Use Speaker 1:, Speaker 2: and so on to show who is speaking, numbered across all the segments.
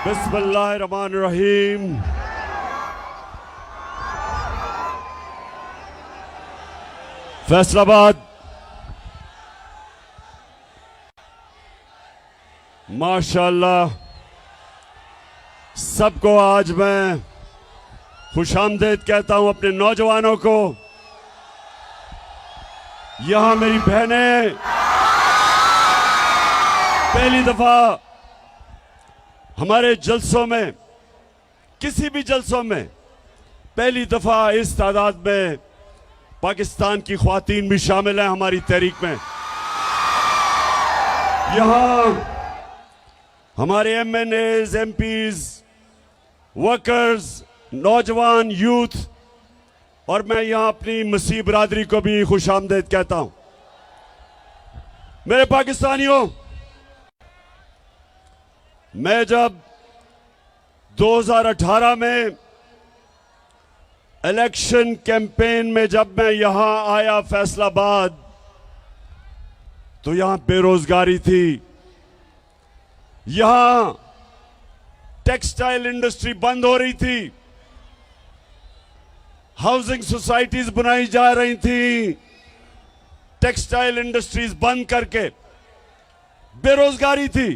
Speaker 1: बिस्मिल्लाहिर्रहमानिर्रहीम। फैसलाबाद माशाअल्लाह, सबको आज मैं खुशामदीद कहता हूं। अपने नौजवानों को, यहां मेरी बहनें पहली दफा हमारे जलसों में, किसी भी जलसों में पहली दफा इस तादाद में पाकिस्तान की ख्वातीन भी शामिल हैं हमारी तहरीक में। यहां हमारे एमएनएज, एमपीज, वर्कर्स, नौजवान, यूथ, और मैं यहां अपनी मसीह बरादरी को भी खुशामदीद कहता हूं। मेरे पाकिस्तानियों, मैं जब 2018 में इलेक्शन कैंपेन में जब मैं यहां आया फैसलाबाद, तो यहां बेरोजगारी थी, यहां टेक्सटाइल इंडस्ट्री बंद हो रही थी, हाउसिंग सोसाइटीज बनाई जा रही थी, टेक्सटाइल इंडस्ट्रीज बंद करके बेरोजगारी थी।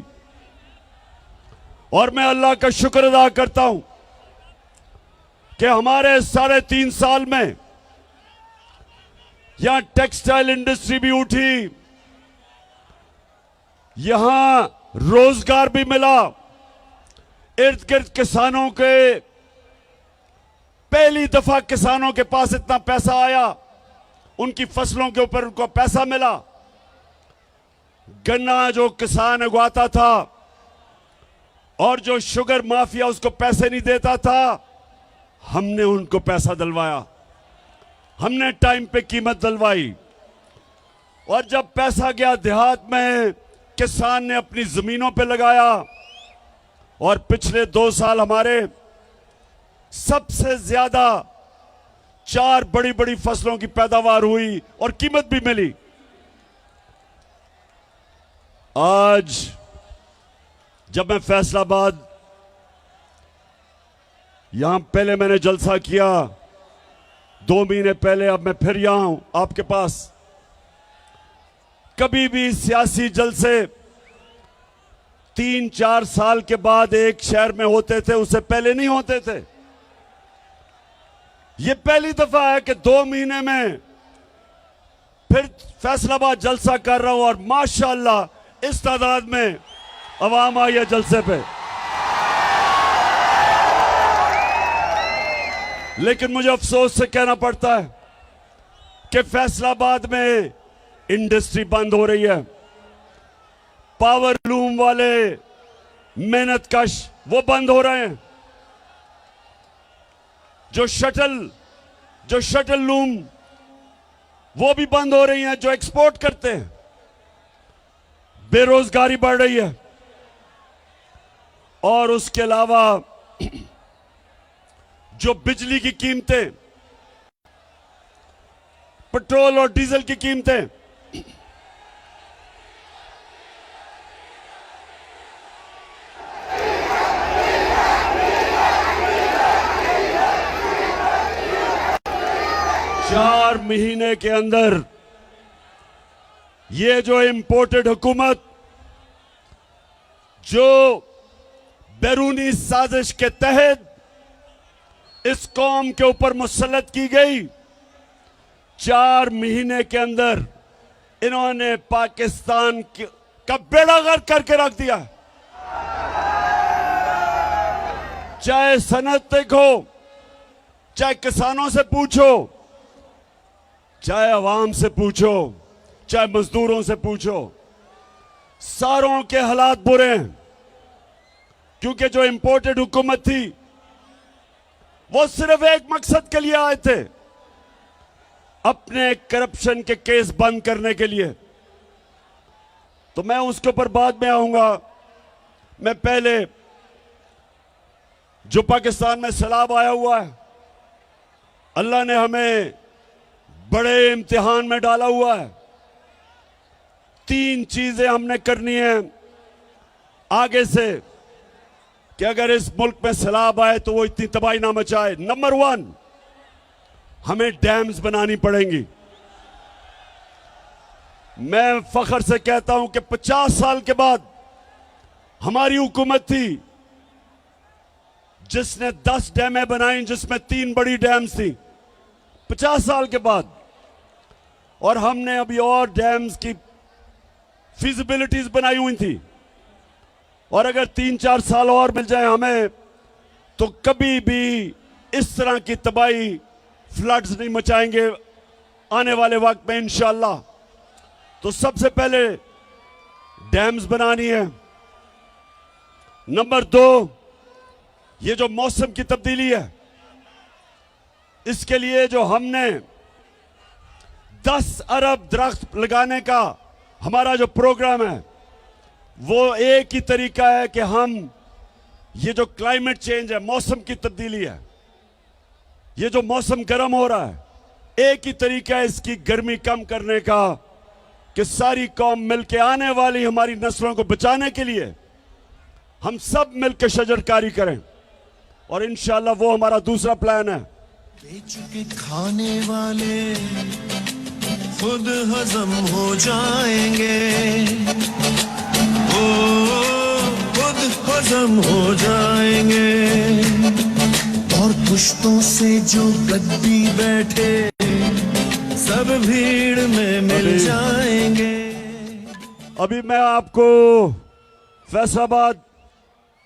Speaker 1: और मैं अल्लाह का शुक्र अदा करता हूं कि हमारे 3.5 साल में यहां टेक्सटाइल इंडस्ट्री भी उठी, यहां रोजगार भी मिला, इर्द गिर्द किसानों के, पहली दफा किसानों के पास इतना पैसा आया, उनकी फसलों के ऊपर उनको पैसा मिला। गन्ना जो किसान उगाता था और जो शुगर माफिया उसको पैसे नहीं देता था, हमने उनको पैसा दिलवाया, हमने टाइम पे कीमत दिलवाई। और जब पैसा गया देहात में, किसान ने अपनी जमीनों पे लगाया, और पिछले 2 साल हमारे सबसे ज्यादा 4 बड़ी बड़ी फसलों की पैदावार हुई और कीमत भी मिली। आज जब मैं फैसलाबाद, यहां पहले मैंने जलसा किया 2 महीने पहले, अब मैं फिर यहां हूं आपके पास। कभी भी सियासी जलसे 3-4 साल के बाद एक शहर में होते थे, उससे पहले नहीं होते थे। यह पहली दफा है कि 2 महीने में फिर फैसलाबाद जलसा कर रहा हूं, और माशाअल्लाह इस तादाद में अवाम आई है जलसे पे। लेकिन मुझे अफसोस से कहना पड़ता है कि फैसलाबाद में इंडस्ट्री बंद हो रही है। पावर लूम वाले मेहनत कश वो बंद हो रहे हैं। जो शटल लूम वो भी बंद हो रही हैं, जो एक्सपोर्ट करते हैं। बेरोजगारी बढ़ रही है, और उसके अलावा जो बिजली की कीमतें, पेट्रोल और डीजल की कीमतें, चार महीने के अंदर ये जो इंपोर्टेड हुकूमत, जो बैरूनी साजिश के तहत इस कौम के ऊपर मुसल्लत की गई, 4 महीने के अंदर इन्होंने पाकिस्तान का बेड़ा गर्क करके रख दिया। चाहे सनत देखो, चाहे किसानों से पूछो, चाहे अवाम से पूछो, चाहे मजदूरों से पूछो, सारों के हालात बुरे हैं। क्योंकि जो इंपोर्टेड हुकूमत थी वो सिर्फ एक मकसद के लिए आए थे, अपने करप्शन के केस बंद करने के लिए। तो मैं उसके ऊपर बाद में आऊंगा। मैं पहले, जो पाकिस्तान में सैलाब आया हुआ है, अल्लाह ने हमें बड़े इम्तिहान में डाला हुआ है। 3 चीजें हमने करनी है आगे से। कि अगर इस मुल्क में सैलाब आए तो वो इतनी तबाही ना मचाए। नंबर 1, हमें डैम्स बनानी पड़ेंगी। मैं फख्र से कहता हूं कि 50 साल के बाद हमारी हुकूमत थी जिसने 10 डैमें बनाई, जिसमें 3 बड़ी डैम्स थी 50 साल के बाद। और हमने अभी और डैम्स की फिजिबिलिटीज बनाई हुई थी, और अगर 3-4 साल और मिल जाए हमें तो कभी भी इस तरह की तबाही, फ्लड्स नहीं मचाएंगे आने वाले वक्त में इंशाअल्लाह। तो सबसे पहले डैम्स बनानी है। नंबर 2, ये जो मौसम की तब्दीली है, इसके लिए जो हमने 10 अरब दरख्त लगाने का हमारा जो प्रोग्राम है, वो एक ही तरीका है कि हम ये जो क्लाइमेट चेंज है, मौसम की तब्दीली है, ये जो मौसम गर्म हो रहा है, एक ही तरीका है इसकी गर्मी कम करने का कि सारी कौम मिलकर आने वाली हमारी नस्लों को बचाने के लिए हम सब मिलकर शजरकारी करें। और इंशाअल्लाह वो हमारा दूसरा प्लान है।
Speaker 2: बेच के खाने वाले खुद हजम हो जाएंगे, ओ खुद हजम हो जाएंगे, और पुश्तों से जो गद्दी बैठे सब भीड़ में मिल जाएंगे।
Speaker 1: अभी मैं आपको फैसलाबाद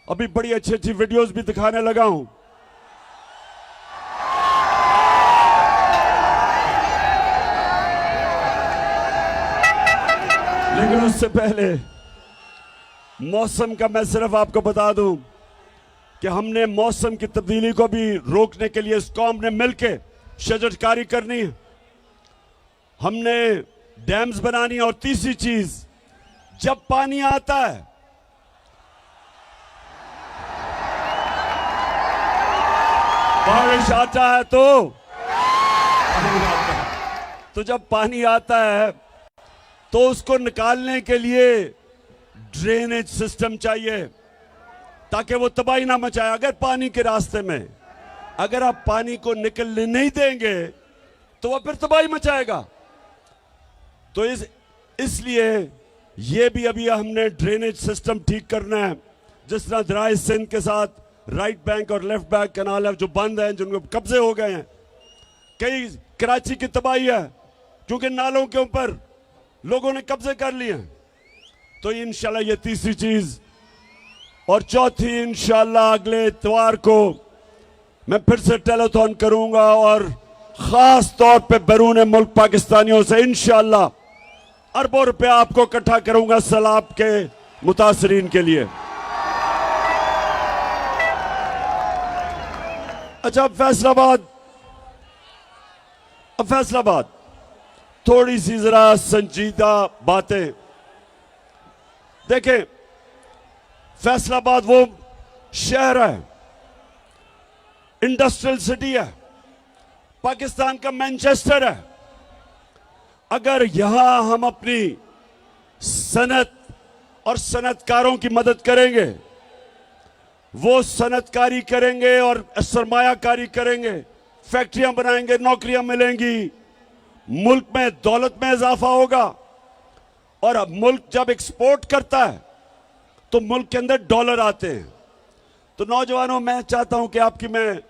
Speaker 1: अभी बड़ी अच्छी अच्छी वीडियोस भी दिखाने लगा हूं। लेकिन उससे पहले मौसम का मैं सिर्फ आपको बता दूं कि हमने मौसम की तब्दीली को भी रोकने के लिए इस कौम ने मिलकर शजरकारी करनी है, हमने डैम्स बनानी है। और तीसरी चीज, जब पानी आता है बारिश आता है तो जब पानी आता है तो उसको निकालने के लिए ड्रेनेज सिस्टम चाहिए ताकि वो तबाही ना मचाए। अगर पानी के रास्ते में अगर आप पानी को निकलने नहीं देंगे तो वह फिर तबाही मचाएगा। तो इसलिए ये भी अभी हमने ड्रेनेज सिस्टम ठीक करना है, जिस तरह दराए सिंध के साथ राइट बैंक और लेफ्ट बैंक कैनाल है जो बंद हैं, जिनको कब्जे हो गए हैं। कई कराची की तबाही है क्योंकि नालों के ऊपर लोगों ने कब्जे कर लिए हैं। तो इंशाल्लाह ये तीसरी चीज, और चौथी इंशाल्लाह अगले इतवार को मैं फिर से टेलीथॉन करूंगा और खास तौर पे बैरून मुल्क पाकिस्तानियों से इंशाल्लाह अरबों रुपया आपको इकट्ठा करूंगा सैलाब के मुतासरीन के लिए। अच्छा, फैसलाबाद थोड़ी सी जरा संजीदा बातें देखें। फैसलाबाद वो शहर है, इंडस्ट्रियल सिटी है, पाकिस्तान का मैनचेस्टर है। अगर यहां हम अपनी सनत और सनतकारों की मदद करेंगे, वो सनतकारी करेंगे और सरमायाकारी करेंगे, फैक्ट्रियां बनाएंगे, नौकरियां मिलेंगी, मुल्क में दौलत में इजाफा होगा। और अब मुल्क जब एक्सपोर्ट करता है तो मुल्क के अंदर डॉलर आते हैं। तो नौजवानों, मैं चाहता हूं कि मैं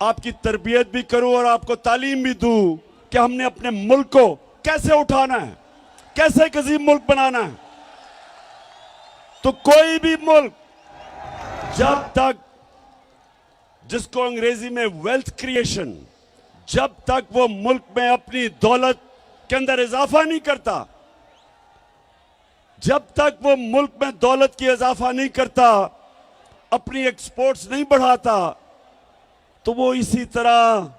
Speaker 1: आपकी तरबियत भी करूं और आपको तालीम भी दूं कि हमने अपने मुल्क को कैसे उठाना है, कैसे एक अजीम मुल्क बनाना है। तो कोई भी मुल्क जब तक, जिसको अंग्रेजी में वेल्थ क्रिएशन, जब तक वो मुल्क में अपनी दौलत के अंदर इजाफा नहीं करता, जब तक वो मुल्क में दौलत की इजाफा नहीं करता, अपनी एक्सपोर्ट्स नहीं बढ़ाता, तो वो इसी तरह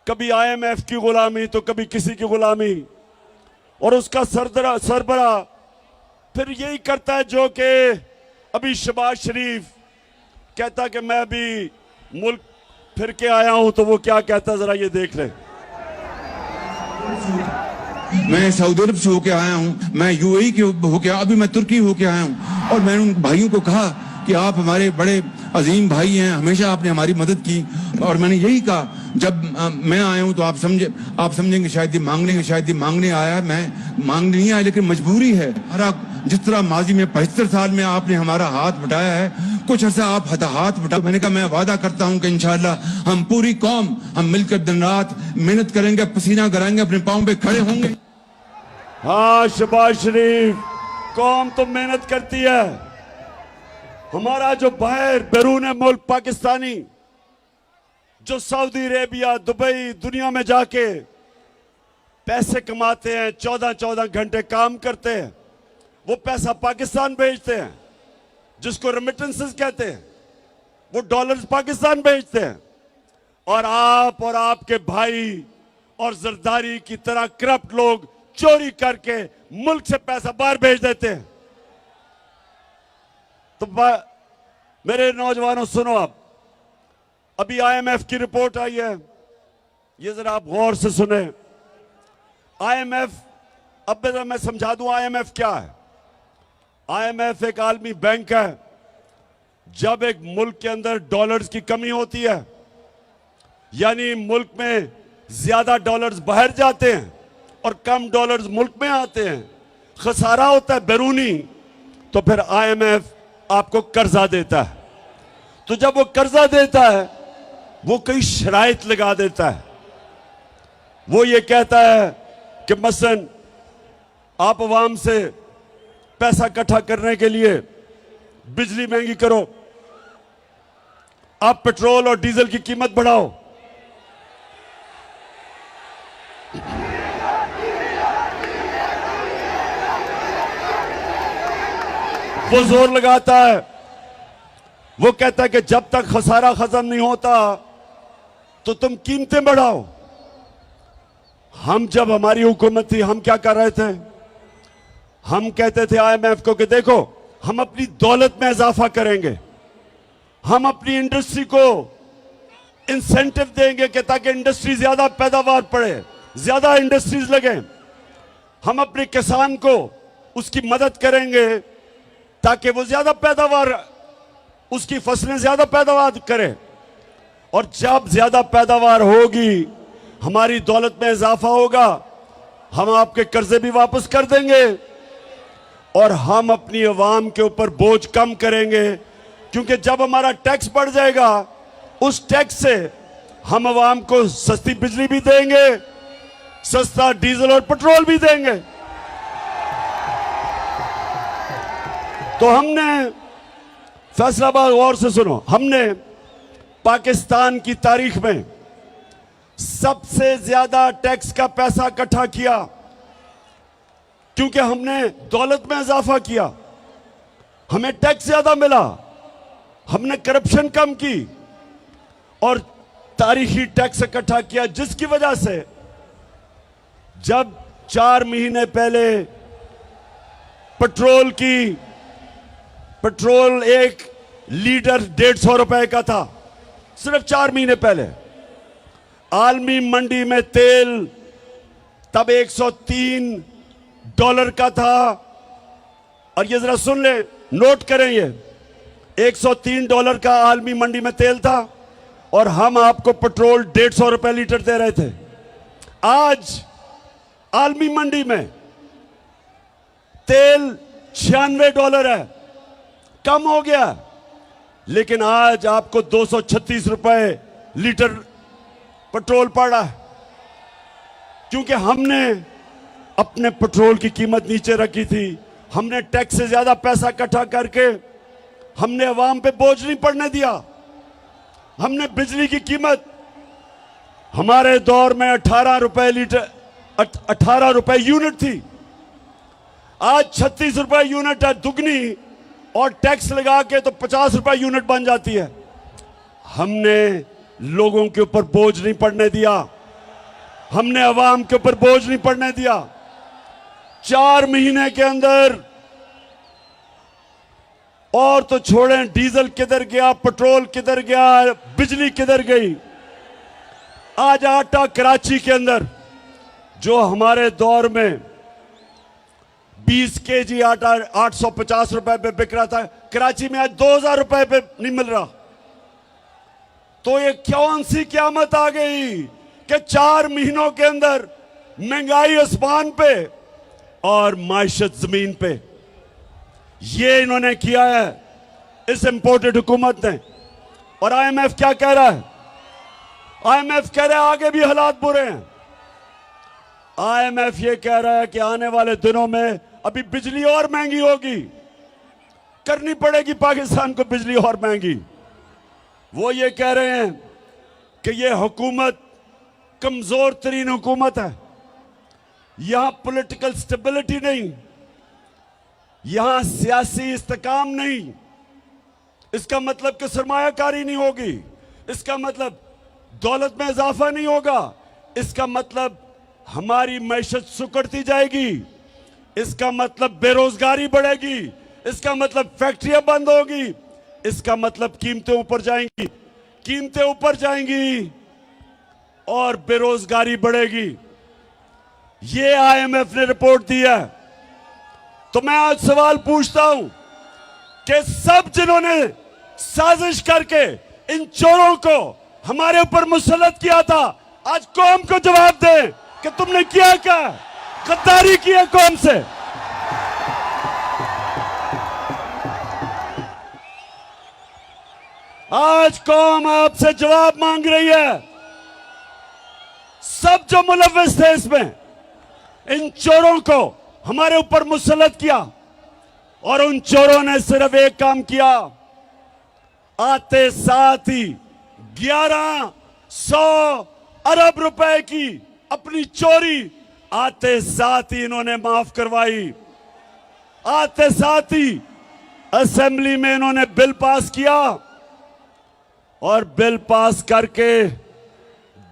Speaker 1: कभी IMF की गुलामी तो कभी किसी की गुलामी, और उसका सरबरा फिर यही करता है जो कि अभी शहबाज शरीफ कहता कि मैं भी मुल्क फिर के आया हूं। तो वो क्या कहता है, जरा ये देख लें।
Speaker 3: मैं सऊदी अरब से होके आया हूं, मैं UAE के होके, अभी मैं तुर्की होके आया हूं, और मैंने उन भाइयों को कहा कि आप हमारे बड़े अजीम भाई हैं, हमेशा आपने हमारी मदद की। और मैंने यही कहा, जब मैं आया हूं तो आप समझेंगे शायद ये मांगने आया। मैं मांगने नहीं आया, लेकिन मजबूरी है। हमारा जिस तरह माजी में 75 साल में आपने हमारा हाथ बटाया है, कुछ अर्सा आप हाथ बटा। मैंने कहा मैं वादा करता हूं कि इंशाअल्लाह हम पूरी कौम हम मिलकर दिन रात मेहनत करेंगे, पसीना कराएंगे, अपने पांव पे खड़े होंगे।
Speaker 1: हाँ शहबाज शरीफ, कौम तो मेहनत करती है। हमारा जो बाहर बैरून मुल्क पाकिस्तानी जो सऊदी अरेबिया, दुबई, दुनिया में जाके पैसे कमाते हैं, 14-14 घंटे काम करते हैं, वो पैसा पाकिस्तान भेजते हैं, जिसको रेमिटेंसेस कहते हैं। वो डॉलर्स पाकिस्तान भेजते हैं। और आप और आपके भाई और जरदारी की तरह करप्ट लोग चोरी करके मुल्क से पैसा बाहर भेज देते हैं। तो मेरे नौजवानों सुनो, आप अभी आईएमएफ की रिपोर्ट आई है, ये जरा आप गौर से सुने। आईएमएफ, अब जरा मैं समझा दूं आईएमएफ क्या है। आईएमएफ एक आलमी बैंक है। जब एक मुल्क के अंदर डॉलर्स की कमी होती है, यानी मुल्क में ज्यादा डॉलर्स बाहर जाते हैं और कम डॉलर्स मुल्क में आते हैं, खसारा होता है बैरूनी, तो फिर आईएमएफ आपको कर्जा देता है। तो जब वो कर्जा देता है, वो कई शराइत लगा देता है। वो ये कहता है कि मसलन आप अवाम से पैसा इकट्ठा करने के लिए बिजली महंगी करो, आप पेट्रोल और डीजल की कीमत बढ़ाओ। वो जोर लगाता है, वो कहता है कि जब तक खसारा खत्म नहीं होता तो तुम कीमतें बढ़ाओ। हम जब हमारी हुकूमत थी, हम क्या कर रहे थे? हम कहते थे आईएमएफ को कि देखो, हम अपनी दौलत में इजाफा करेंगे, हम अपनी इंडस्ट्री को इंसेंटिव देंगे कि ताकि इंडस्ट्री ज्यादा पैदावार पड़े, ज्यादा इंडस्ट्रीज लगे। हम अपने किसान को उसकी मदद करेंगे ताकि वो ज्यादा पैदावार, उसकी फसलें ज्यादा पैदावार करे। और जब ज्यादा पैदावार होगी, हमारी दौलत में इजाफा होगा, हम आपके कर्जे भी वापस कर देंगे और हम अपनी अवाम के ऊपर बोझ कम करेंगे। क्योंकि जब हमारा टैक्स बढ़ जाएगा, उस टैक्स से हम अवाम को सस्ती बिजली भी देंगे, सस्ता डीजल और पेट्रोल भी देंगे। तो हमने फैसलाबाद, गौर से सुनो, हमने पाकिस्तान की तारीख में सबसे ज्यादा टैक्स का पैसा इकट्ठा किया, क्योंकि हमने दौलत में इजाफा किया, हमें टैक्स ज्यादा मिला, हमने करप्शन कम की और तारीखी टैक्स इकट्ठा किया, जिसकी वजह से जब 4 महीने पहले पेट्रोल एक लीटर 150 रुपए का था, सिर्फ 4 महीने पहले आलमी मंडी में तेल तब $103 का था। और ये जरा सुन ले, नोट करें, ये $103 का आलमी मंडी में तेल था और हम आपको पेट्रोल 150 रुपए लीटर दे रहे थे। आज आलमी मंडी में तेल $96 है, कम हो गया, लेकिन आज आपको 236 रुपए लीटर पेट्रोल पड़ रहा है, क्योंकि हमने अपने पेट्रोल की कीमत नीचे रखी थी। हमने टैक्स से ज्यादा पैसा इकट्ठा करके हमने अवाम पे बोझ नहीं पड़ने दिया। हमने बिजली की कीमत, हमारे दौर में 18 रुपए लीटर, 18 रुपए यूनिट थी, आज 36 रुपए यूनिट है, दुगनी, और टैक्स लगा के तो 50 रुपए यूनिट बन जाती है। हमने लोगों के ऊपर बोझ नहीं पड़ने दिया, हमने अवाम के ऊपर बोझ नहीं पड़ने दिया। 4 महीने के अंदर, और तो छोड़ें डीजल किधर गया, पेट्रोल किधर गया, बिजली किधर गई। आज आटा कराची के अंदर, जो हमारे दौर में 20 केजी आटा 850 रुपए पे बिक रहा था, कराची में आज 2000 रुपए पे नहीं मिल रहा। तो ये कौन सी क़यामत आ गई कि 4 महीनों के अंदर महंगाई आसमान पे और माइशत जमीन पे। ये इन्होंने किया है इस इंपोर्टेड हुकूमत ने। और आईएमएफ क्या कह रहा है? आईएमएफ कह रहा है आगे भी हालात बुरे हैं। आईएमएफ ये कह रहा है कि आने वाले दिनों में अभी बिजली और महंगी होगी, करनी पड़ेगी पाकिस्तान को बिजली और महंगी। वो ये कह रहे हैं कि ये हुकूमत कमजोर तरीन हुकूमत है, यहां पॉलिटिकल स्टेबिलिटी नहीं, यहां सियासी इस्तेकाम नहीं। इसका मतलब कि सरमायाकारी नहीं होगी, इसका मतलब दौलत में इजाफा नहीं होगा, इसका मतलब हमारी मैशत सुकड़ती जाएगी, इसका मतलब बेरोजगारी बढ़ेगी, इसका मतलब फैक्ट्रियां बंद होगी, इसका मतलब कीमतें ऊपर जाएंगी, कीमतें ऊपर जाएंगी और बेरोजगारी बढ़ेगी। ये आईएमएफ ने रिपोर्ट दी है। तो मैं आज सवाल पूछता हूं कि सब जिन्होंने साजिश करके इन चोरों को हमारे ऊपर मुसल्लत किया था, आज कौम को जवाब दें कि तुमने किया क्या? गद्दारी की है कौम से। आज कौम आपसे जवाब मांग रही है। सब जो मुलव्विस थे इसमें, इन चोरों को हमारे ऊपर मुसल्लत किया और उन चोरों ने सिर्फ एक काम किया, आते साथ ही 1100 अरब रुपए की अपनी चोरी आते साथ ही इन्होंने माफ करवाई। आते साथ ही असेंबली में इन्होंने बिल पास किया और बिल पास करके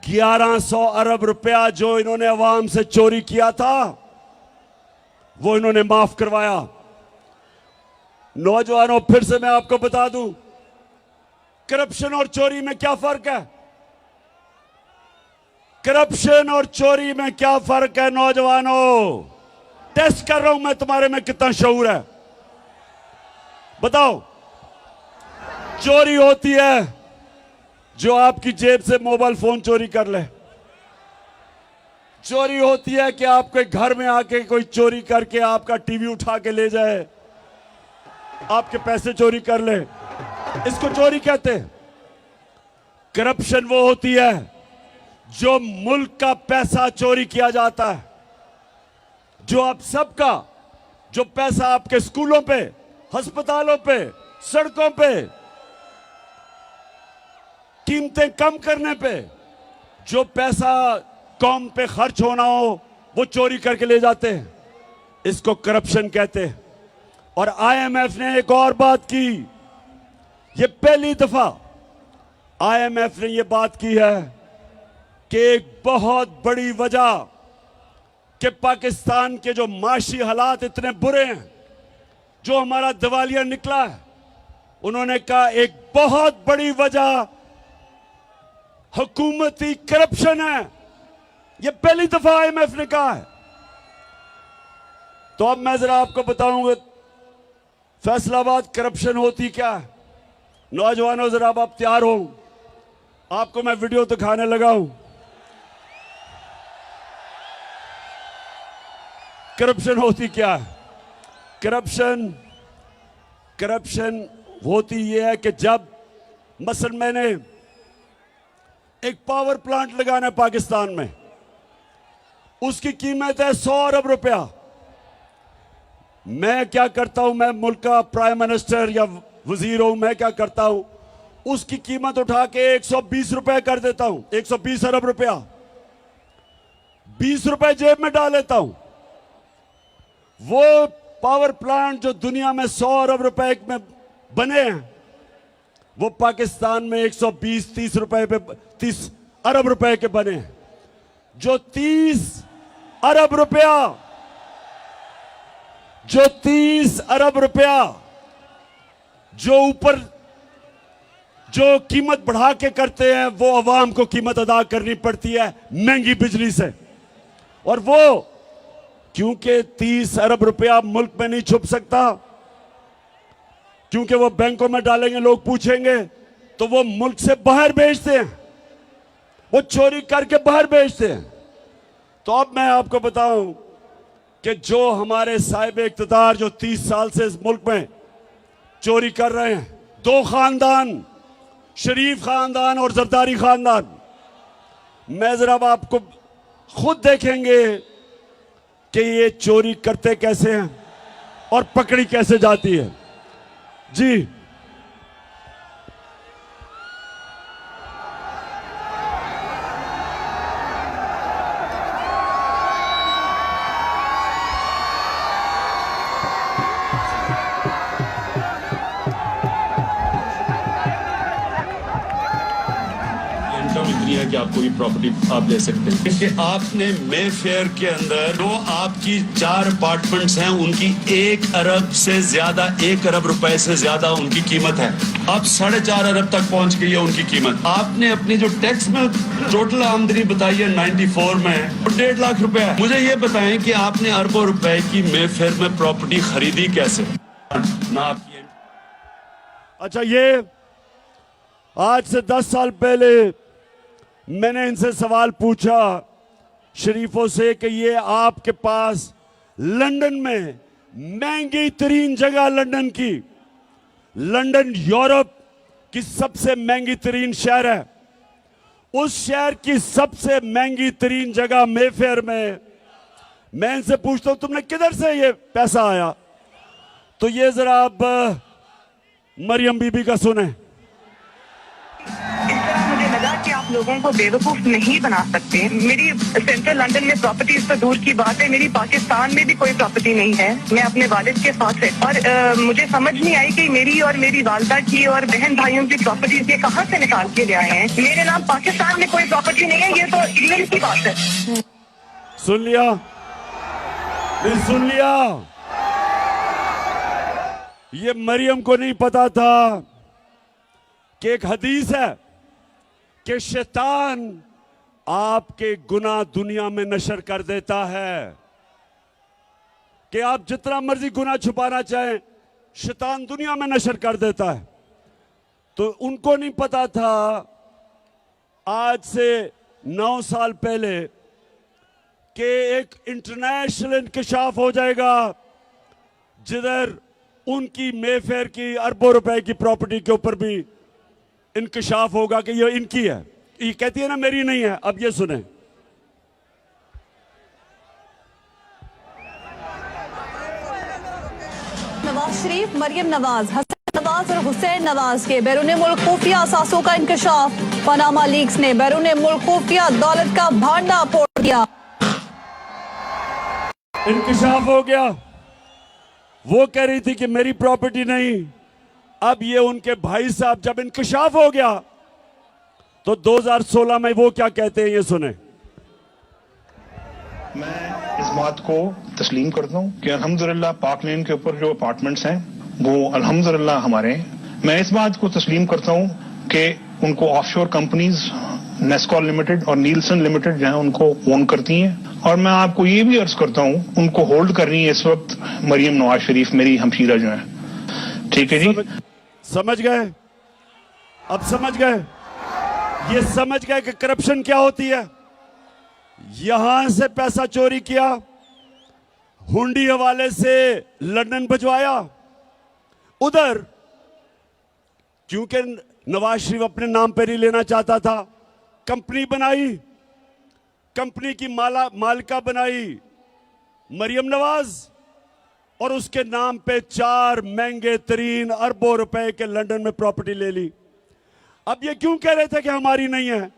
Speaker 1: 1100 अरब रुपया जो इन्होंने अवाम से चोरी किया था वो इन्होंने माफ करवाया। नौजवानों, फिर से मैं आपको बता दूं, करप्शन और चोरी में क्या फर्क है? करप्शन और चोरी में क्या फर्क है नौजवानों? टेस्ट कर रहा हूं मैं तुम्हारे में कितना शऊर है। बताओ। चोरी होती है जो आपकी जेब से मोबाइल फोन चोरी कर ले। चोरी होती है कि आपके घर में आके कोई चोरी करके आपका टीवी उठा के ले जाए, आपके पैसे चोरी कर ले। इसको चोरी कहते हैं। करप्शन वो होती है जो मुल्क का पैसा चोरी किया जाता है, जो आप सबका, जो पैसा आपके स्कूलों पे, अस्पतालों पे, सड़कों पे, कीमतें कम करने पे, जो पैसा कौम पे खर्च होना हो वो चोरी करके ले जाते हैं। इसको करप्शन कहते हैं। और आईएमएफ ने एक और बात की। ये पहली दफा आईएमएफ ने ये बात की है कि एक बहुत बड़ी वजह कि पाकिस्तान के जो माशी हालात इतने बुरे हैं, जो हमारा दिवालिया निकला है, उन्होंने कहा एक बहुत बड़ी वजह हुकूमती करप्शन है। यह पहली दफा आईएमएफ ने कहा है। तो अब मैं जरा आपको बताऊंगा फैसलाबाद करप्शन होती क्या है। नौजवानों, जरा अब आप तैयार हो, आपको मैं वीडियो दिखाने लगा हूं। करप्शन होती क्या है? करप्शन होती यह है कि जब मसलन मैंने एक पावर प्लांट लगाना है पाकिस्तान में, उसकी कीमत है 100 अरब रुपया। मैं क्या करता हूं, मैं मुल्क का प्राइम मिनिस्टर या वजीर हूं, मैं क्या करता हूं, उसकी कीमत उठा के 120 रुपए कर देता हूं, 120 अरब रुपया, 20 रुपए जेब में डाल लेता हूं। वो पावर प्लांट जो दुनिया में 100 अरब रुपए में बने हैं, वो पाकिस्तान में 120-30 रुपए पे 30 अरब रुपए के बने हैं। जो 30 अरब रुपया जो ऊपर जो कीमत बढ़ा के करते हैं, वो अवाम को कीमत अदा करनी पड़ती है महंगी बिजली से। और वो क्योंकि 30 अरब रुपया मुल्क में नहीं छुप सकता, क्योंकि वो बैंकों में डालेंगे, लोग पूछेंगे, तो वो मुल्क से बाहर भेजते हैं, वो चोरी करके बाहर भेजते हैं। तो अब मैं आपको बताऊं कि जो हमारे साहिब इख्तियार जो 30 साल से इस मुल्क में चोरी कर रहे हैं, 2 खानदान, शरीफ खानदान और जरदारी खानदान, मैं जरा आपको खुद देखेंगे कि ये चोरी करते कैसे हैं और पकड़ी कैसे जाती है। जी
Speaker 4: इतनी है कि आपको ये प्रॉपर्टी आप ले सकते हैं कि आपने मे फेयर के अंदर जो आपकी 4 अपार्टमेंट्स हैं उनकी 1 अरब से ज्यादा, 1 अरब रुपए से ज्यादा उनकी कीमत है। अब 4.5 अरब तक पहुंच गई है उनकी कीमत। आपने अपनी जो टैक्स में टोटल आमदनी बताई है 94 में 1.5 लाख रुपए है। मुझे ये बताएं कि आपने अरबों रुपए की मे फेयर में प्रॉपर्टी खरीदी कैसे ना आपकी।
Speaker 1: अच्छा, ये आज से 10 साल पहले मैंने इनसे सवाल पूछा शरीफों से कि ये आपके पास लंदन में महंगी तरीन जगह, लंदन यूरोप की सबसे महंगी तरीन शहर है, उस शहर की सबसे महंगी तरीन जगह मेफेयर में मैं इनसे पूछता हूं तुमने किधर से ये पैसा आया? तो ये जरा अब मरियम बीबी का सुने।
Speaker 5: मुझे लगा कि आप लोगों को बेवकूफ नहीं बना सकते। मेरी सेंट्रल लंदन में प्रॉपर्टीज तो दूर की बात है, मेरी पाकिस्तान में भी कोई प्रॉपर्टी नहीं है। मैं अपने वालिद के साथ है और मुझे समझ नहीं आई कि मेरी और मेरी वालदा की और बहन भाइयों की प्रॉपर्टीज ये कहाँ से निकाल के ले आए हैं। मेरे नाम पाकिस्तान में कोई प्रॉपर्टी नहीं है, ये तो इंग्लैंड की बात है।
Speaker 1: सुन लिया, सुन लिया। ये मरियम को नहीं पता था कि एक हदीस है कि शैतान आपके गुनाह दुनिया में नशर कर देता है, कि आप जितना मर्जी गुनाह छुपाना चाहें शैतान दुनिया में नशर कर देता है। तो उनको नहीं पता था आज से 9 साल पहले कि एक इंटरनेशनल इंकशाफ हो जाएगा जिधर उनकी मेफेयर की अरबों रुपए की प्रॉपर्टी के ऊपर भी इंकशाफ होगा कि ये इनकी है। ये कहती है ना मेरी नहीं है। अब ये सुने,
Speaker 6: नवाज शरीफ, मरियम नवाज, हसन नवाज और हुसैन नवाज के बैरून मुल्क खुफिया असासों का इंकशाफ। पनामा लीक्स ने बैरून मुल्क खुफिया दौलत का भांडा फोड़ दिया।
Speaker 1: इंकशाफ हो गया। वो कह रही थी कि मेरी प्रॉपर्टी नहीं। अब ये उनके भाई साहब, जब इंकशाफ हो गया तो 2016 में वो क्या कहते हैं, ये सुने।
Speaker 7: मैं इस बात को तस्लीम करता हूँ कि अल्हम्दुलिल्लाह पाक लेन के ऊपर जो अपार्टमेंट्स हैं वो अल्हम्दुलिल्लाह हमारे हैं। मैं इस बात को तस्लीम करता हूँ कि उनको ऑफशोर कंपनीज नेस्कॉल लिमिटेड और नीलसन लिमिटेड जो है उनको ओन करती हैं। और मैं आपको ये भी अर्ज करता हूँ उनको होल्ड कर रही है इस वक्त मरियम नवाज शरीफ, मेरी हमशीरा जो है। ठीक है जी,
Speaker 1: समझ गए? अब समझ गए? ये समझ गए कि करप्शन क्या होती है। यहां से पैसा चोरी किया, हुंडी हवाले से लंदन भिजवाया, उधर क्योंकि नवाज शरीफ अपने नाम पर ही लेना चाहता था, कंपनी बनाई, कंपनी की मालिका बनाई मरियम नवाज और उसके नाम पे 4 महंगे तरीन अरबों रुपए के लंदन में प्रॉपर्टी ले ली। अब ये क्यों कह रहे थे कि हमारी नहीं है?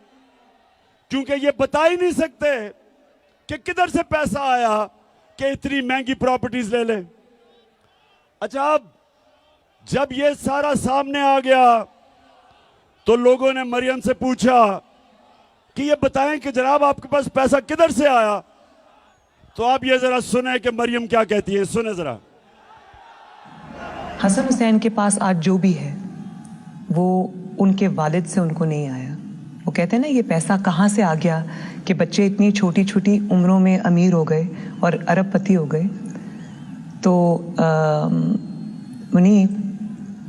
Speaker 1: क्योंकि ये बता ही नहीं सकते कि किधर से पैसा आया कि इतनी महंगी प्रॉपर्टीज ले ले। अच्छा, अब जब ये सारा सामने आ गया तो लोगों ने मरियम से पूछा कि ये बताएं कि जनाब आपके पास पैसा किधर से आया। तो आप ये जरा सुने कि मरियम क्या कहती है, सुने जरा।
Speaker 8: हसन हुसैन के पास आज जो भी है वो उनके वालिद से उनको नहीं आया। वो कहते हैं ना ये पैसा कहाँ से आ गया, कि बच्चे इतनी छोटी छोटी उम्रों में अमीर हो गए और अरबपति हो गए, तो मुनीब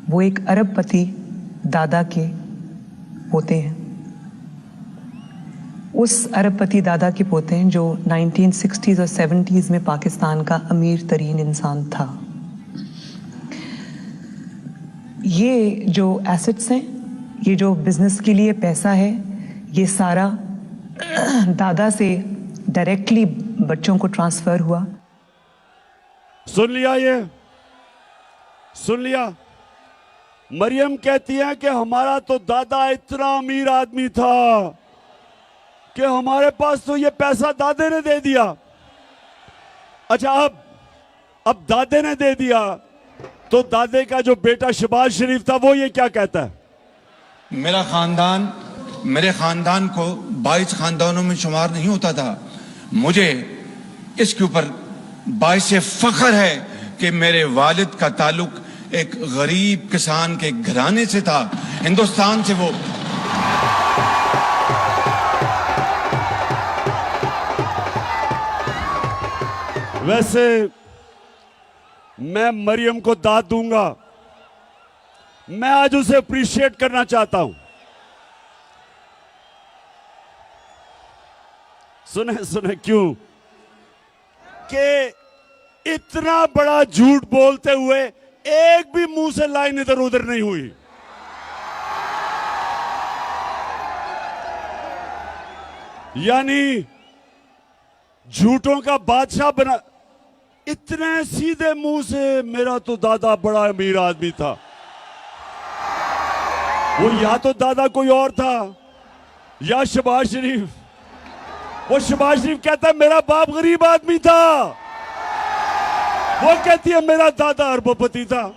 Speaker 8: वो एक अरबपति दादा के पोते हैं। उस अरबपति दादा के पोते हैं जो 1960s और 70s में पाकिस्तान का अमीर तरीन इंसान था। ये जो एसेट्स हैं, ये जो बिजनेस के लिए पैसा है, ये सारा दादा से डायरेक्टली बच्चों को ट्रांसफर हुआ।
Speaker 1: सुन लिया, ये सुन लिया। मरियम कहती है कि हमारा तो दादा इतना अमीर आदमी था कि हमारे पास तो ये पैसा दादे ने दे दिया। अच्छा, अब दादे ने दे दिया तो दादे का जो बेटा शहबाज शरीफ था वो ये क्या कहता है?
Speaker 3: मेरे खानदान को 22 खानदानों में शुमार नहीं होता था। मुझे इसके ऊपर बाइस फख्र है कि मेरे वालिद का ताल्लुक एक गरीब किसान के घराने से था, हिंदुस्तान से। वो
Speaker 1: वैसे मैं मरियम को दाद दूंगा, मैं आज उसे अप्रिशिएट करना चाहता हूं। सुने क्यों? कि इतना बड़ा झूठ बोलते हुए एक भी मुंह से लाइन इधर उधर नहीं हुई। यानी झूठों का बादशाह बना। इतने सीधे मुंह से मेरा तो दादा बड़ा अमीर आदमी था। वो या तो दादा कोई और था या शहबाज शरीफ। वो शहबाज शरीफ कहता है मेरा बाप गरीब आदमी था, वो कहती है मेरा दादा अरबपति था।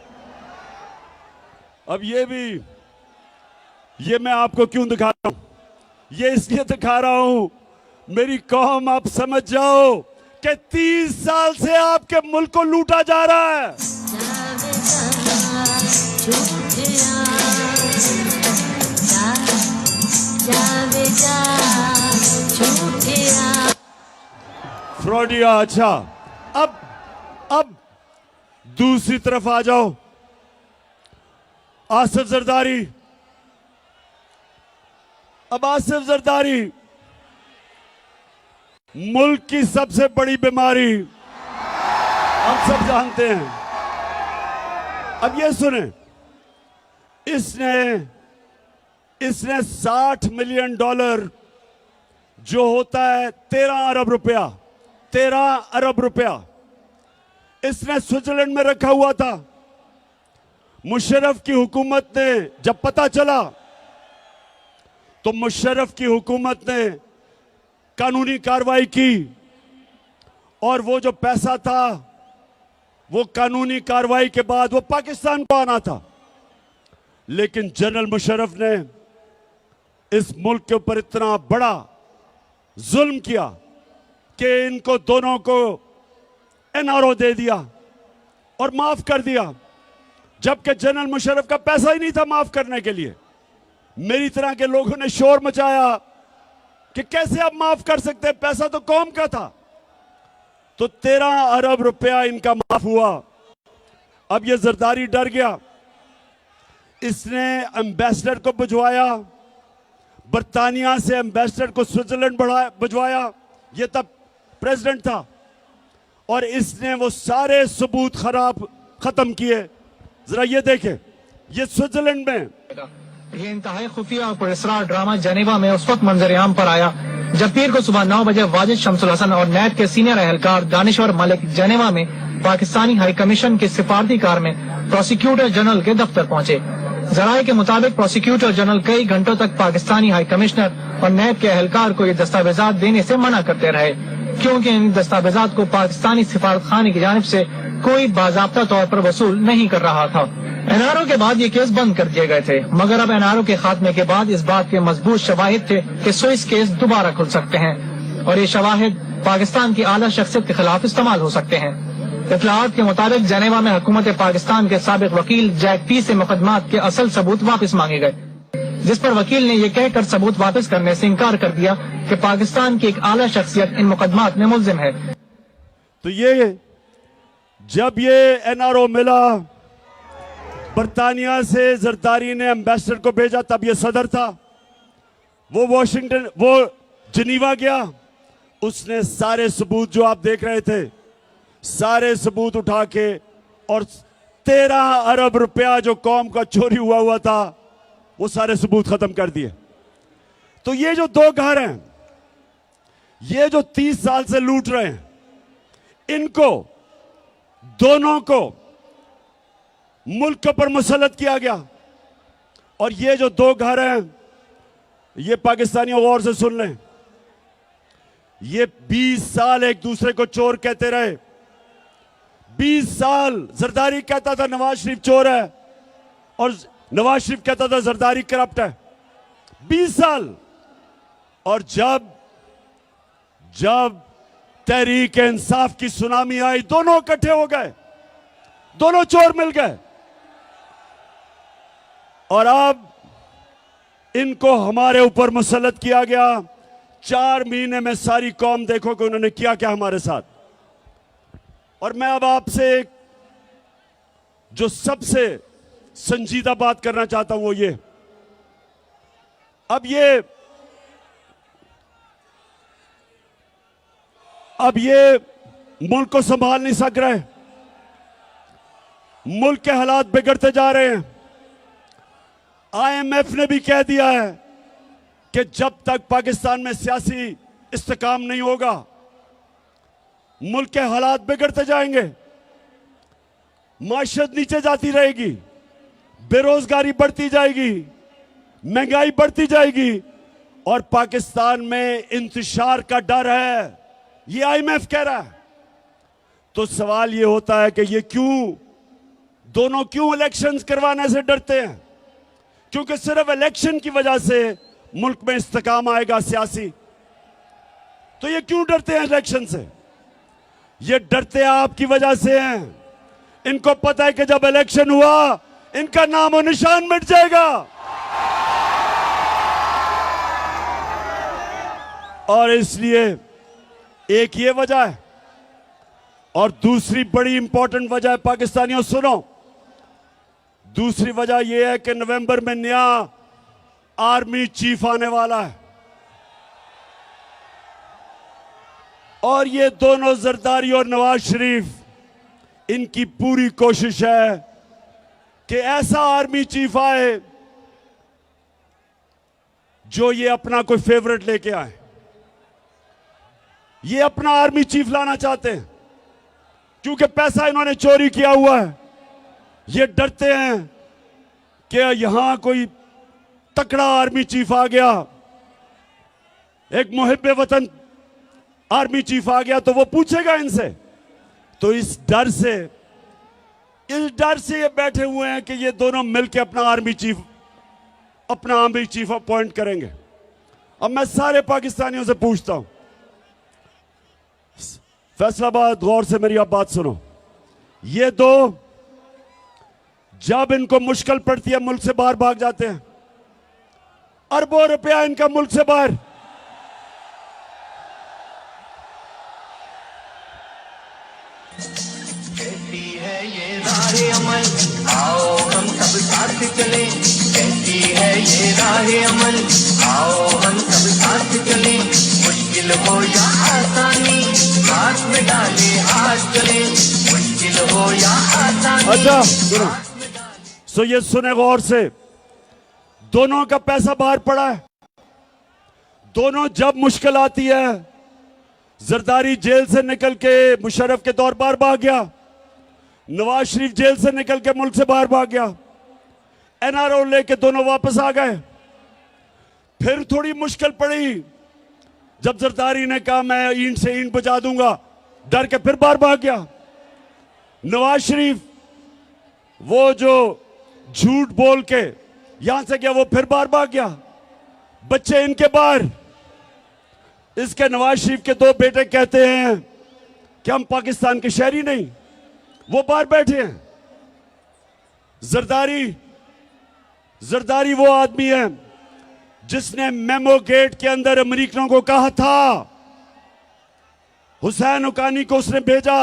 Speaker 1: अब ये मैं आपको क्यों दिखा रहा हूं? ये इसलिए दिखा रहा हूं मेरी कौम आप समझ जाओ कि 30 साल से आपके मुल्क को लूटा जा रहा है। फ्रॉडिया। अच्छा, अब दूसरी तरफ आ जाओ। आसिफ जरदारी। अब आसिफ जरदारी मुल्क की सबसे बड़ी बीमारी आप सब जानते हैं। अब ये सुने, इसने 60 मिलियन डॉलर जो होता है 13 अरब रुपया इसने स्विट्जरलैंड में रखा हुआ था। मुशर्रफ की हुकूमत ने जब पता चला तो मुशर्रफ की हुकूमत ने कानूनी कार्रवाई की और वो जो पैसा था वो कानूनी कार्रवाई के बाद वो पाकिस्तान को आना था। लेकिन जनरल मुशर्रफ ने इस मुल्क के ऊपर इतना बड़ा जुल्म किया कि इनको दोनों को एनआरओ दे दिया और माफ कर दिया, जबकि जनरल मुशर्रफ का पैसा ही नहीं था माफ करने के लिए। मेरी तरह के लोगों ने शोर मचाया कि कैसे आप माफ कर सकते हैं, पैसा तो कौम का था। तो 13 अरब रुपया इनका माफ हुआ। अब ये जरदारी डर गया, इसने एम्बेसडर को भिजवाया, बर्तानिया से एम्बेसडर को स्विट्जरलैंड भिजवाया, ये तब प्रेसिडेंट था, और इसने वो सारे सबूत खत्म किए। जरा ये देखें, ये स्विट्जरलैंड में
Speaker 9: ये इंतहाई खुफिया और पुरस्कार ड्रामा जनेवा में उस वक्त मंजर-ए-आम पर आया जब पीर को सुबह 9 बजे वाजिद शमसुल हसन और नैब के सीनियर एहलकार दानिश्वर मलिक जनेवा में पाकिस्तानी हाई कमीशन की सिफारती कार में प्रोसिक्यूटर जनरल के दफ्तर पहुंचे। जराये के मुताबिक प्रोसिक्यूटर जनरल कई घंटों तक पाकिस्तानी हाई कमिश्नर और नैब के एहलकार को ये दस्तावेजात देने से मना करते रहे, क्योंकि इन दस्तावेजात को पाकिस्तानी सिफारत खाने की जानिब से कोई बाज़ाब्ता तौर पर वसूल नहीं कर रहा था। एनआरओ के बाद ये केस बंद कर दिए गए थे, मगर अब एनआरओ के खात्मे के बाद इस बात के मजबूत शवाहिद थे कि स्विस केस दोबारा खुल सकते हैं और ये शवाहिद पाकिस्तान की आला शख्सियत के खिलाफ इस्तेमाल हो सकते हैं। इत्तलाआत के मुताबिक जनेवा में हुकूमत पाकिस्तान के साबिक वकील जैक पी से मुकदमात के असल सबूत वापस मांगे गए। जिस पर वकील ने ये कहकर सबूत वापस करने से इनकार कर दिया कि पाकिस्तान की एक आला शख्सियत इन मुकदमात में मुल्जिम है।
Speaker 1: तो ये जब ये एनआरओ मिला बरतानिया से, जरदारी ने एम्बेसडर को भेजा, तब ये सदर था, वो जिनीवा गया, उसने सारे सबूत जो आप देख रहे थे, सारे सबूत उठा के और 13 अरब रुपया जो कौम का चोरी हुआ था, वो सारे सबूत खत्म कर दिए। तो ये जो दो घर हैं, ये जो 30 साल से लूट रहे हैं, इनको दोनों को मुल्क पर मुसल्लत किया गया। और ये जो दो घर हैं, ये पाकिस्तानियों गौर से सुन लें, ये 20 साल एक दूसरे को चोर कहते रहे। 20 साल जरदारी कहता था नवाज शरीफ चोर है और नवाज शरीफ कहता था जरदारी करप्ट है। 20 साल। और जब तहरीक इंसाफ की सुनामी आई, दोनों इकट्ठे हो गए, दोनों चोर मिल गए। और अब इनको हमारे ऊपर मुसल्लत किया गया। 4 महीने में सारी कौम देखो कि उन्होंने किया क्या हमारे साथ। और मैं अब आपसे जो सबसे संजीदा बात करना चाहता हूं वो ये, अब ये मुल्क को संभाल नहीं सक रहे, मुल्क के हालात बिगड़ते जा रहे हैं। IMF ने भी कह दिया है कि जब तक पाकिस्तान में सियासी इस्तेकाम नहीं होगा, मुल्क के हालात बिगड़ते जाएंगे, माशरत नीचे जाती रहेगी, बेरोजगारी बढ़ती जाएगी, महंगाई बढ़ती जाएगी और पाकिस्तान में इंतशार का डर है, ये IMF कह रहा है। तो सवाल ये होता है कि ये दोनों क्यों इलेक्शंस करवाने से डरते हैं? क्योंकि सिर्फ इलेक्शन की वजह से मुल्क में इस्तेकाम आएगा सियासी। तो ये क्यों डरते हैं इलेक्शन से? ये डरते आपकी वजह से हैं। इनको पता है कि जब इलेक्शन हुआ इनका नाम और निशान मिट जाएगा। और इसलिए एक ये वजह है। और दूसरी बड़ी इंपॉर्टेंट वजह है, पाकिस्तानियों सुनो, दूसरी वजह यह है कि नवंबर में नया आर्मी चीफ आने वाला है। और ये दोनों जरदारी और नवाज शरीफ, इनकी पूरी कोशिश है कि ऐसा आर्मी चीफ आए जो ये अपना कोई फेवरेट लेके आए। ये अपना आर्मी चीफ लाना चाहते हैं क्योंकि पैसा इन्होंने चोरी किया हुआ है। ये डरते हैं कि यहां कोई तकड़ा आर्मी चीफ आ गया, एक मुहिब्बे वतन आर्मी चीफ आ गया तो वो पूछेगा इनसे। तो इस डर से ये बैठे हुए हैं कि ये दोनों मिलकर अपना आर्मी चीफ अपॉइंट करेंगे। अब मैं सारे पाकिस्तानियों से पूछता हूं, फैसलाबाद, गौर से मेरी आप बात सुनो। ये दो जब इनको मुश्किल पड़ती है मुल्क से बाहर भाग जाते हैं। अरबों रुपया इनका मुल्क से बाहर।
Speaker 2: कहती है ये राहे अमल, आओ हम सब साथ चले। कहती है ये राहे अमल, आओ हम सब साथ चले। मुश्किल हो या आसानी, हाथ में डाले हाथ चले। मुश्किल हो या आसानी।
Speaker 1: अच्छा सुनो, सो ये सुने गौर से, दोनों का पैसा बाहर पड़ा है। दोनों जब मुश्किल आती है, जरदारी जेल से निकल के मुशर्रफ के दौर बाहर भाग गया, नवाज शरीफ जेल से निकल के मुल्क से बाहर भाग गया, एनआरओ लेके दोनों वापस आ गए। फिर थोड़ी मुश्किल पड़ी, जब जरदारी ने कहा मैं ईंट से ईंट बजा दूंगा, डर के फिर बाहर भाग गया। नवाज शरीफ वो जो झूठ बोल के यहां से गया, वो फिर बाहर भाग गया। बच्चे इनके बाहर। इसके नवाज शरीफ के 2 बेटे कहते हैं कि हम पाकिस्तान के शहरी नहीं, वो बाहर बैठे हैं। जरदारी वो आदमी है जिसने मेमो गेट के अंदर अमेरिकनों को कहा था, हुसैन हुक्कानी को उसने भेजा,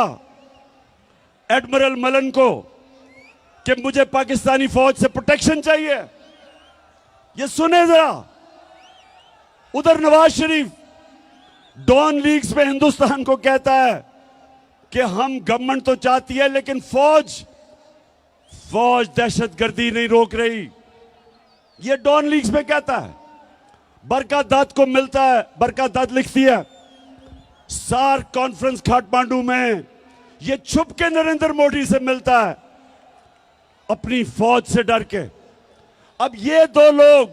Speaker 1: एडमिरल मलन को, कि मुझे पाकिस्तानी फौज से प्रोटेक्शन चाहिए। ये सुने जरा, उधर नवाज शरीफ डॉन लीग्स में हिंदुस्तान को कहता है कि हम गवर्नमेंट तो चाहती है लेकिन फौज दहशतगर्दी नहीं रोक रही। ये डॉन लीग्स में कहता है। बरका दत्त को मिलता है, बरका दत्त लिखती है सार्क कॉन्फ्रेंस काठमांडू में, ये छुप के नरेंद्र मोदी से मिलता है अपनी फौज से डर के। अब ये दो लोग,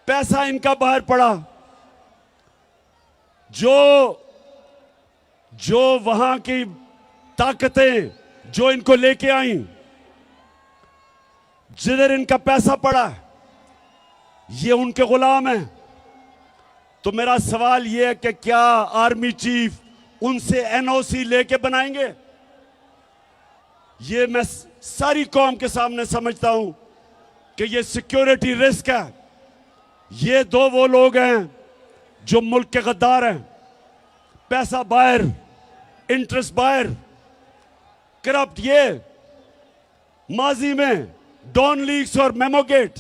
Speaker 1: पैसा इनका बाहर पड़ा, जो वहां की ताकतें जो इनको लेके आई, जिधर इनका पैसा पड़ा, ये उनके गुलाम हैं। तो मेरा सवाल यह है कि क्या आर्मी चीफ उनसे एनओसी लेके बनाएंगे? ये मैं सारी कौम के सामने समझता हूं कि ये सिक्योरिटी रिस्क है। ये दो वो लोग हैं जो मुल्क के गद्दार हैं। पैसा बाहर, इंटरेस्ट बाहर, करप्ट। ये माजी में डॉन लीग्स और मेमोगेट,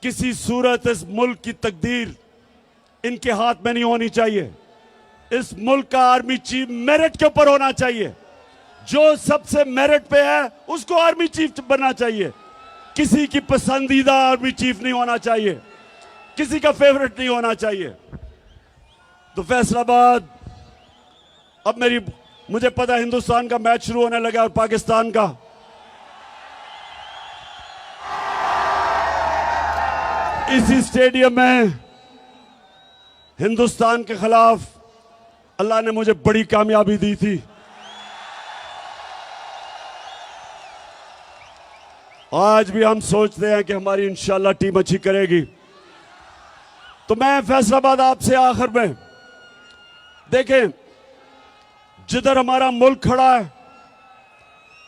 Speaker 1: किसी सूरत इस मुल्क की तकदीर इनके हाथ में नहीं होनी चाहिए। इस मुल्क का आर्मी चीफ मेरिट के ऊपर होना चाहिए। जो सबसे मेरिट पे है उसको आर्मी चीफ बनना चाहिए। किसी की पसंदीदा आर्मी चीफ नहीं होना चाहिए, किसी का फेवरेट नहीं होना चाहिए। तो फैसलाबाद, अब मुझे पता है हिंदुस्तान का मैच शुरू होने लगा और पाकिस्तान का। इसी स्टेडियम में हिंदुस्तान के खिलाफ अल्लाह ने मुझे बड़ी कामयाबी दी थी। आज भी हम सोचते हैं कि हमारी इंशाल्लाह टीम अच्छी करेगी। तो मैं फैसलाबाद आपसे आखिर में, देखें जिधर हमारा मुल्क खड़ा है,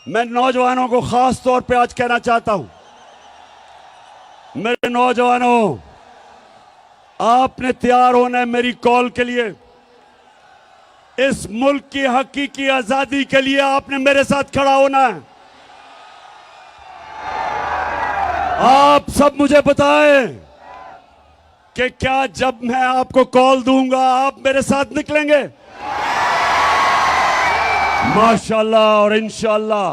Speaker 1: मैं नौजवानों को खास तौर पे आज कहना चाहता हूं, मेरे नौजवानों, आपने तैयार होना है मेरी कॉल के लिए। इस मुल्क की हकीकी आजादी के लिए आपने मेरे साथ खड़ा होना है। आप सब मुझे बताएं कि क्या जब मैं आपको कॉल दूंगा आप मेरे साथ निकलेंगे? माशाल्लाह और इंशाल्लाह।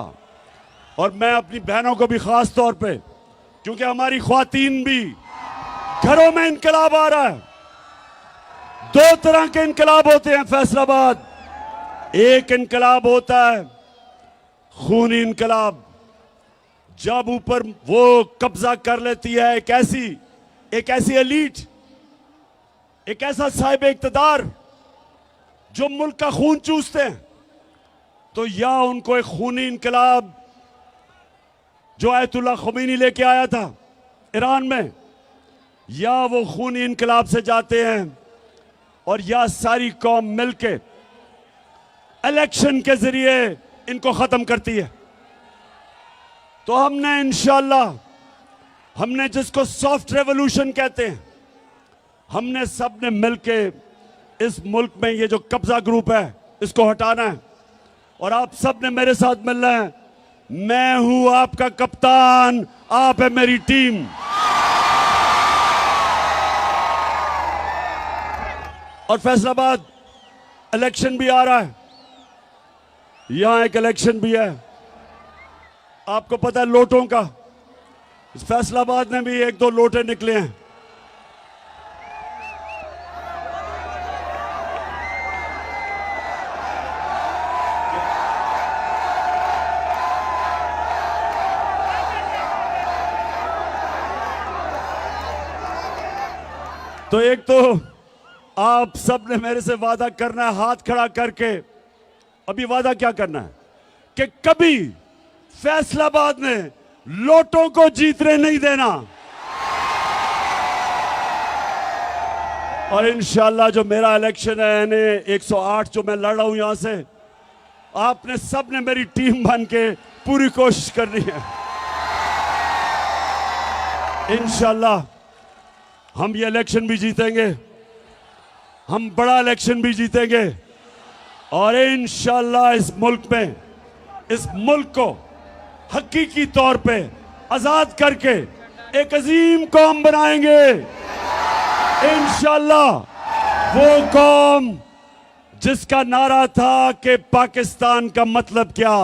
Speaker 1: और मैं अपनी बहनों को भी खास तौर पे, क्योंकि हमारी ख्वातीन भी, घरों में इनकलाब आ रहा है। दो तरह के इनकलाब होते हैं फैसलाबाद। एक इनकलाब होता है खूनी इनकलाब, जब ऊपर वो कब्जा कर लेती है एक ऐसी एलीट, एक ऐसा साहिब इक्तदार जो मुल्क का खून चूसते हैं। तो या उनको एक खूनी इनकलाब जो आयतुल्लाह ख़ुमैनी लेके आया था ईरान में, या वो खूनी इनकलाब से जाते हैं और या सारी कौम मिलके इलेक्शन के जरिए इनको खत्म करती है। तो हमने इंशाल्लाह, हमने जिसको सॉफ्ट रेवोल्यूशन कहते हैं, हमने सबने मिलके इस मुल्क में ये जो कब्जा ग्रुप है इसको हटाना है। और आप सब ने मेरे साथ मिलना है। मैं हूं आपका कप्तान, आप है मेरी टीम। और फैसलाबाद इलेक्शन भी आ रहा है, यहां एक इलेक्शन भी है, आपको पता है लोटों का। इस फैसलाबाद में भी एक दो लोटे निकले हैं। तो एक तो आप सब ने मेरे से वादा करना है, हाथ खड़ा करके। अभी वादा क्या करना है कि कभी फैसलाबाद में लोटों को जीतने नहीं देना। और इंशाल्लाह जो मेरा इलेक्शन है यानी 108 जो मैं लड़ रहा हूं यहां से, आपने सब ने मेरी टीम बन के पूरी कोशिश करनी है। इंशाल्लाह हम ये इलेक्शन भी जीतेंगे, हम बड़ा इलेक्शन भी जीतेंगे और इंशाअल्लाह इस मुल्क को हकीकी तौर पे आजाद करके एक अजीम कौम बनाएंगे। इंशाअल्लाह वो कौम जिसका नारा था कि पाकिस्तान का मतलब क्या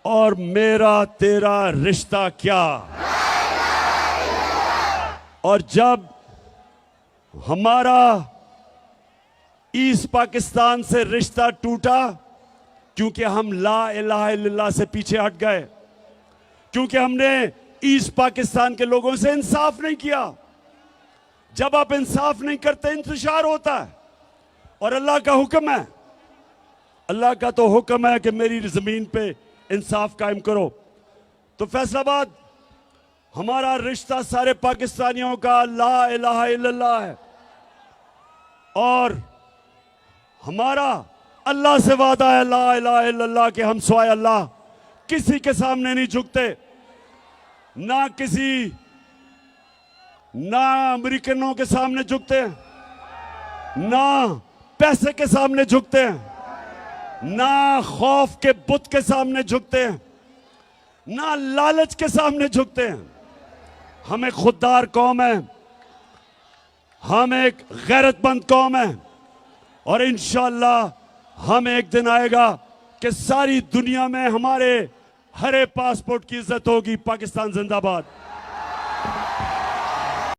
Speaker 1: और मेरा तेरा रिश्ता क्या। और जब हमारा ईस्ट पाकिस्तान से रिश्ता टूटा, क्योंकि हम ला इलाहा इल्लल्लाह से पीछे हट गए, क्योंकि हमने ईस्ट पाकिस्तान के लोगों से इंसाफ नहीं किया। जब आप इंसाफ नहीं करते इंतशार होता है और अल्लाह का हुक्म है, अल्लाह का तो हुक्म है कि मेरी जमीन पे इंसाफ कायम करो। तो फैसलाबाद हमारा रिश्ता सारे पाकिस्तानियों का ला इलाहा इल्लल्लाह है और हमारा अल्लाह से वादा है ला इलाहा इल्लल्लाह के हम सिवाय अल्लाह किसी के सामने नहीं झुकते, ना अमेरिकनों के सामने झुकते हैं, ना पैसे के सामने झुकते हैं, ना खौफ के बुत के सामने झुकते हैं, ना लालच के सामने झुकते हैं। हम एक खुददार कौम है, हम एक गैरतमंद कौम है और इंशाअल्लाह हम एक दिन आएगा कि सारी दुनिया में हमारे हरे पासपोर्ट की इज्जत होगी। पाकिस्तान जिंदाबाद।